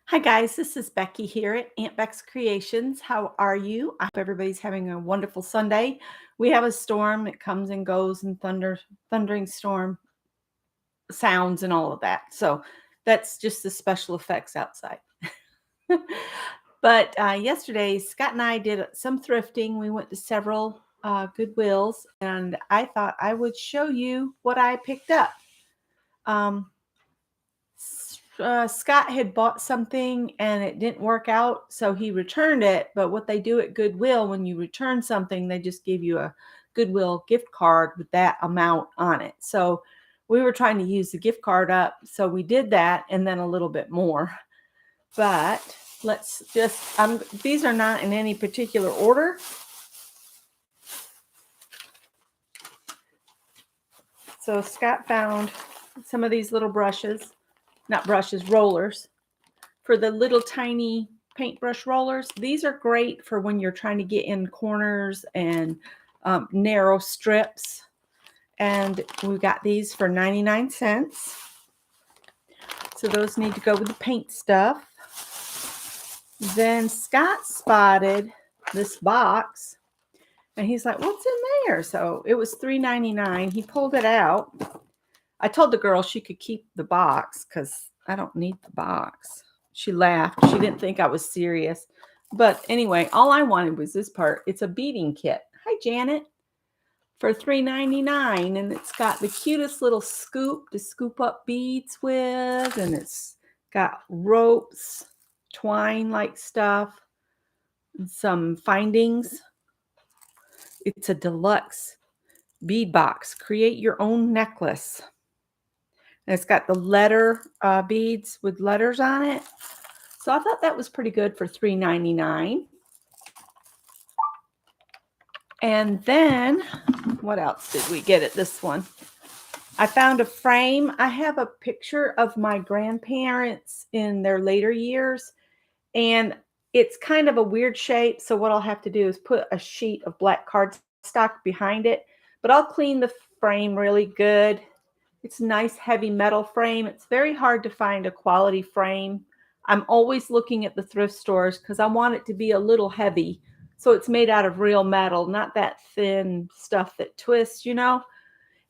Hi guys, this is Becky here at Aunt Beck's Creations. How are you? I hope everybody's having a wonderful Sunday. We have a storm. It comes and goes and thundering storm sounds and all of that. So that's just the special effects outside. But yesterday, Scott and I did some thrifting. We went to several Goodwills, and I thought I would show you what I picked up. Scott had bought something and it didn't work out, so he returned it. But what they do at Goodwill, when you return something, they just give you a Goodwill gift card with that amount on it. So we were trying to use the gift card up, so we did that and then a little bit more. But let's just, these are not in any particular order. So Scott found some of these little brushes. Not brushes, rollers, for the little tiny paintbrush rollers. These are great for when you're trying to get in corners and narrow strips. And we got these for 99 cents. So those need to go with the paint stuff. Then Scott spotted this box and he's like, what's in there? So it was $3.99. He pulled it out. I told the girl she could keep the box because I don't need the box. She laughed. She didn't think I was serious. But anyway, all I wanted was this part. It's a beading kit. Hi, Janet. For $3.99. And it's got the cutest little scoop to scoop up beads with. And it's got ropes, twine-like stuff, and some findings. It's a deluxe bead box. Create your own necklace. And it's got the letter beads with letters on it. So I thought that was pretty good for $3.99. And then, what else did we get at this one? I found a frame. I have a picture of my grandparents in their later years. And it's kind of a weird shape. So what I'll have to do is put a sheet of black cardstock behind it. But I'll clean the frame really good. It's a nice heavy metal frame. It's very hard to find a quality frame. I'm always looking at the thrift stores because I want it to be a little heavy. So it's made out of real metal, not that thin stuff that twists, you know.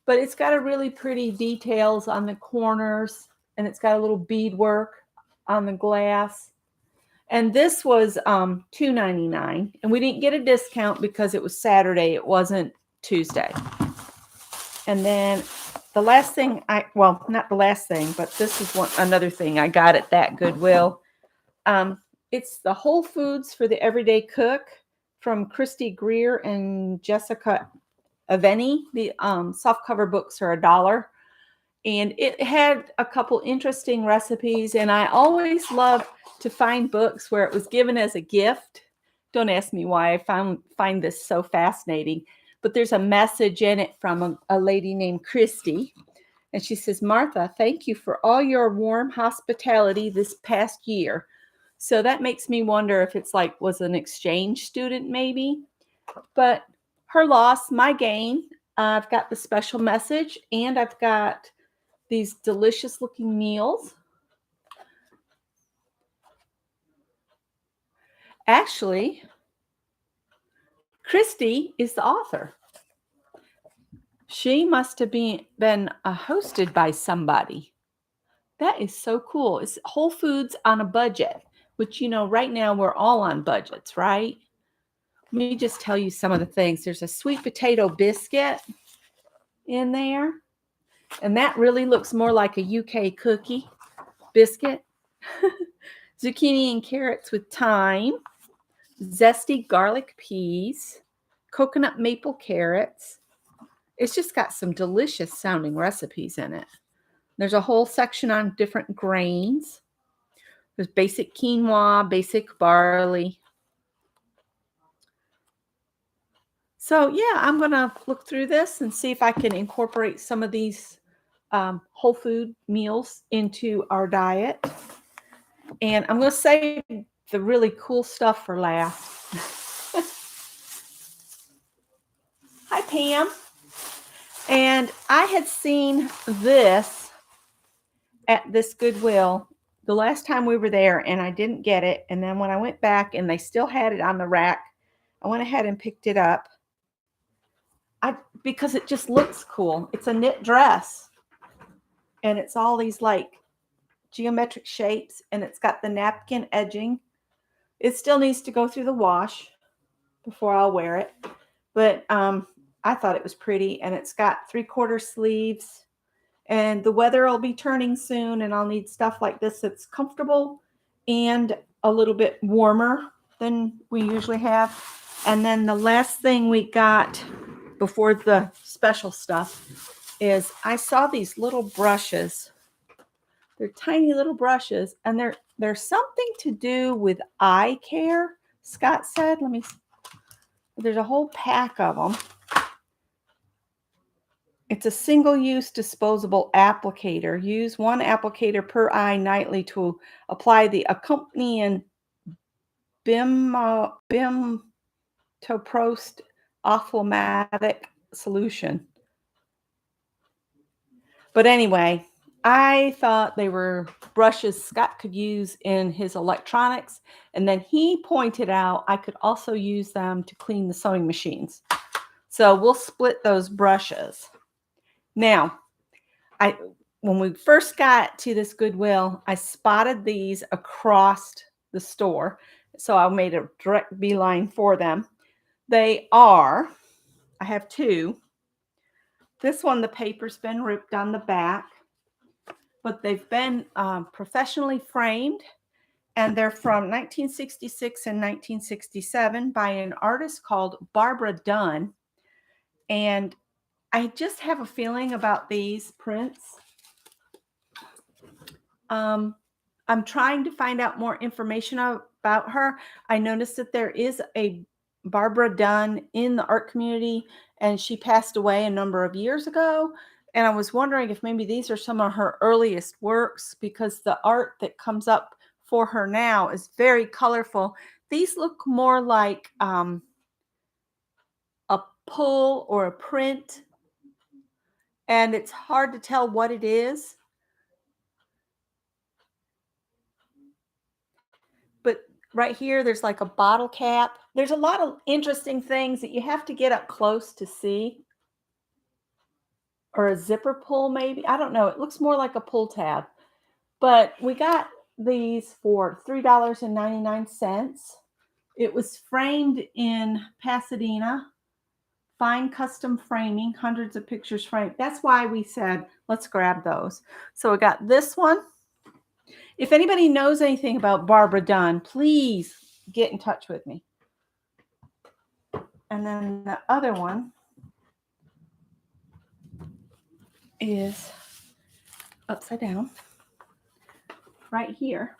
But it's got a really pretty details on the corners, and it's got a little beadwork on the glass. And this was $2.99, and we didn't get a discount because it was Saturday. It wasn't Tuesday. And then the last thing not the last thing, but this is another thing I got at that Goodwill. It's the Whole Foods for the Everyday Cook from Christy Greer and Jessica Aveni. The softcover books are $1. And it had a couple interesting recipes. And I always love to find books where it was given as a gift. Don't ask me why I find this so fascinating. But there's a message in it from a lady named Christy. And she says, Martha, thank you for all your warm hospitality this past year. So that makes me wonder if it's was an exchange student maybe. But her loss, my gain. I've got the special message, and I've got these delicious looking meals. Actually, Christy is the author. She must have been hosted by somebody. That is so cool. It's Whole Foods on a budget, which, right now we're all on budgets, right? Let me just tell you some of the things. There's a sweet potato biscuit in there, and that really looks more like a UK cookie biscuit. Zucchini and carrots with thyme, zesty garlic peas, coconut maple carrots. It's just got some delicious sounding recipes in it. There's a whole section on different grains. There's basic quinoa, basic barley. So yeah, I'm going to look through this and see if I can incorporate some of these whole food meals into our diet. And I'm going to save the really cool stuff for last. Hi, Pam. And I had seen this at this Goodwill the last time we were there and I didn't get it. And then when I went back and they still had it on the rack, I went ahead and picked it up. Because it just looks cool. It's a knit dress. And it's all these like geometric shapes, and it's got the napkin edging. It still needs to go through the wash before I'll wear it. But I thought it was pretty, and it's got 3/4 sleeves. And the weather will be turning soon, and I'll need stuff like this that's comfortable and a little bit warmer than we usually have. And then the last thing we got before the special stuff is I saw these little brushes. They're tiny little brushes, and they're something to do with eye care, Scott said. There's a whole pack of them. It's a single-use disposable applicator. Use one applicator per eye nightly to apply the accompanying bimtoprost ophthalmic solution. But anyway, I thought they were brushes Scott could use in his electronics. And then he pointed out I could also use them to clean the sewing machines. So we'll split those brushes. Now, when we first got to this Goodwill, I spotted these across the store. So I made a direct beeline for them. I have two. This one, the paper's been ripped on the back, but they've been professionally framed, and they're from 1966 and 1967 by an artist called Barbara Dunn. And I just have a feeling about these prints. I'm trying to find out more information about her. I noticed that there is a Barbara Dunn in the art community, and she passed away a number of years ago. And I was wondering if maybe these are some of her earliest works, because the art that comes up for her now is very colorful. These look more like a pull or a print, and it's hard to tell what it is. But right here, there's like a bottle cap. There's a lot of interesting things that you have to get up close to see. Or a zipper pull, maybe. I don't know. It looks more like a pull tab. But we got these for $3.99. It was framed in Pasadena. Fine custom framing, hundreds of pictures framed. That's why we said, let's grab those. So we got this one. If anybody knows anything about Barbara Dunn, please get in touch with me. And then the other one is upside down right here.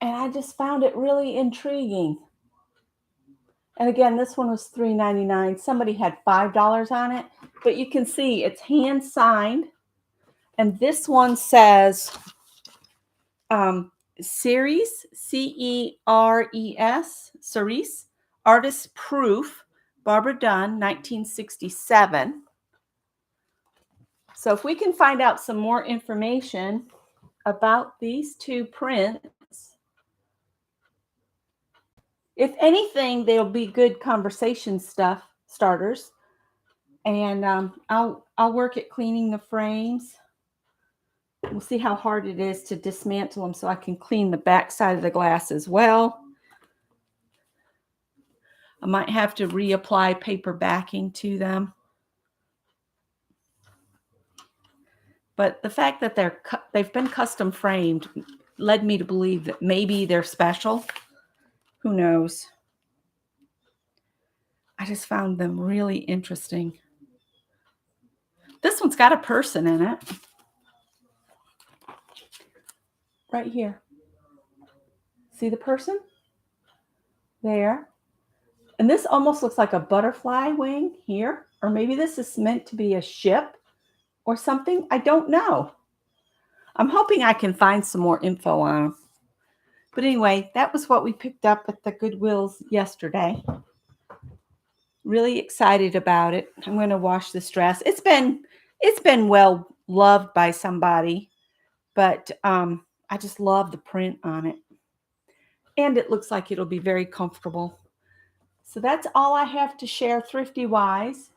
And I just found it really intriguing. And again, this one was $3.99. Somebody had $5 on it, but you can see it's hand signed. And this one says Ceres, C-E-R-E-S, Ceres, Artist Proof, Barbara Dunn, 1967. So if we can find out some more information about these two prints, if anything, they'll be good conversation starters. And I'll work at cleaning the frames. We'll see how hard it is to dismantle them so I can clean the back side of the glass as well. I might have to reapply paper backing to them. But the fact that they've been custom framed led me to believe that maybe they're special. Who knows? I just found them really interesting. This one's got a person in it. Right here. See the person? There. And this almost looks like a butterfly wing here. Or maybe this is meant to be a ship or something. I don't know. I'm hoping I can find some more info on them. But anyway, that was what we picked up at the Goodwills yesterday. Really excited about it. I'm going to wash this dress. It's been well loved by somebody. but I just love the print on it. And it looks like it'll be very comfortable. So that's all I have to share thrifty wise.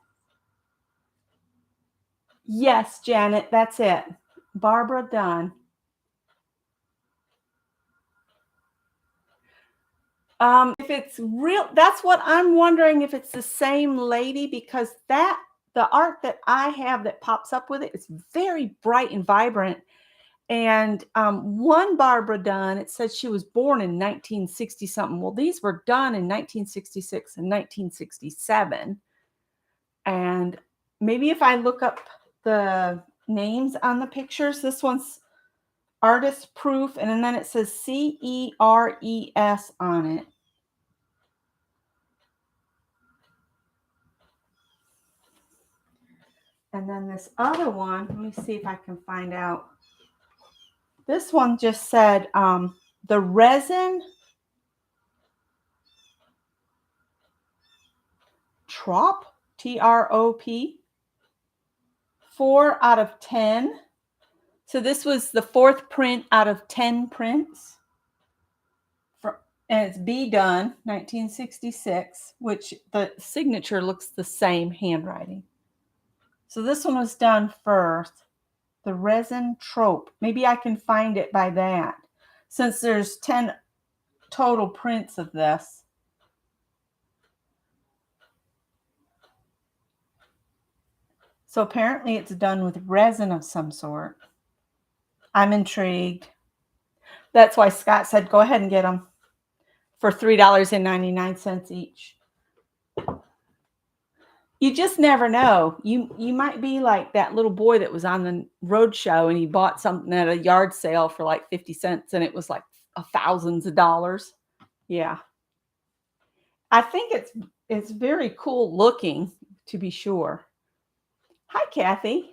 Yes, Janet, that's it. Barbara Dunn. If it's real, that's what I'm wondering, if it's the same lady, because the art that I have that pops up with it is very bright and vibrant. And one Barbara Dunn, it said she was born in 1960 something. Well, these were done in 1966 and 1967. And maybe if I look up the names on the pictures, this one's artist proof, and then it says CERES on it. And then this other one, let me see if I can find out. This one just said the resin trop, TROP, 4 out of 10. So this was the 4th print out of 10 prints. And it's B done, 1966, which the signature looks the same handwriting. So this one was done first. The resin trope. Maybe I can find it by that, since there's 10 total prints of this. So apparently it's done with resin of some sort. I'm intrigued. That's why Scott said, go ahead and get them for $3.99 each. You just never know. You might be like that little boy that was on the road show and he bought something at a yard sale for like 50 cents and it was like thousands of dollars. Yeah. I think it's very cool looking, to be sure. Hi, Kathy.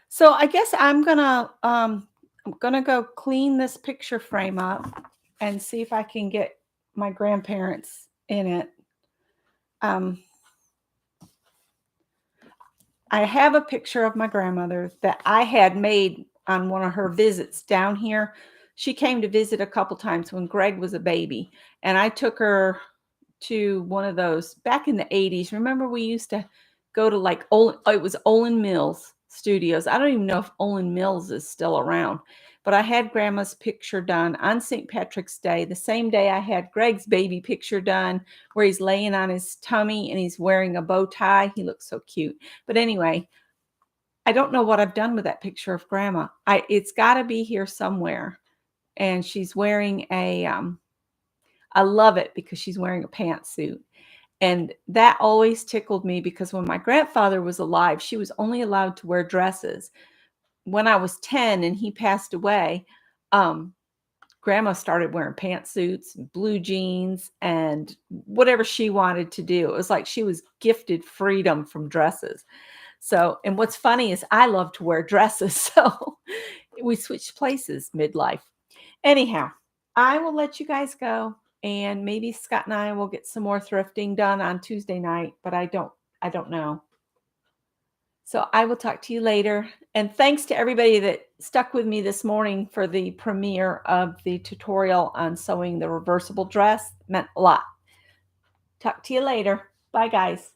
So I guess I'm gonna go clean this picture frame up and see if I can get my grandparents in it. I have a picture of my grandmother that I had made on one of her visits down here. She came to visit a couple times when Greg was a baby, and I took her to one of those back in the 80s. Remember, we used to go to like it was Olin Mills Studios. I don't even know if Olin Mills is still around, but I had grandma's picture done on St. Patrick's Day, the same day I had Greg's baby picture done, where he's laying on his tummy and he's wearing a bow tie. He looks so cute. But anyway, I don't know what I've done with that picture of grandma. It's got to be here somewhere. And she's wearing I love it because she's wearing a pantsuit. And that always tickled me because when my grandfather was alive, she was only allowed to wear dresses. When I was 10 and he passed away, grandma started wearing pantsuits and blue jeans and whatever she wanted to do. It was like she was gifted freedom from dresses. So, and what's funny is I love to wear dresses. So we switched places midlife. Anyhow, I will let you guys go. And maybe Scott and I will get some more thrifting done on Tuesday night, but I don't know. So I will talk to you later. And thanks to everybody that stuck with me this morning for the premiere of the tutorial on sewing the reversible dress. It meant a lot. Talk to you later. Bye, guys.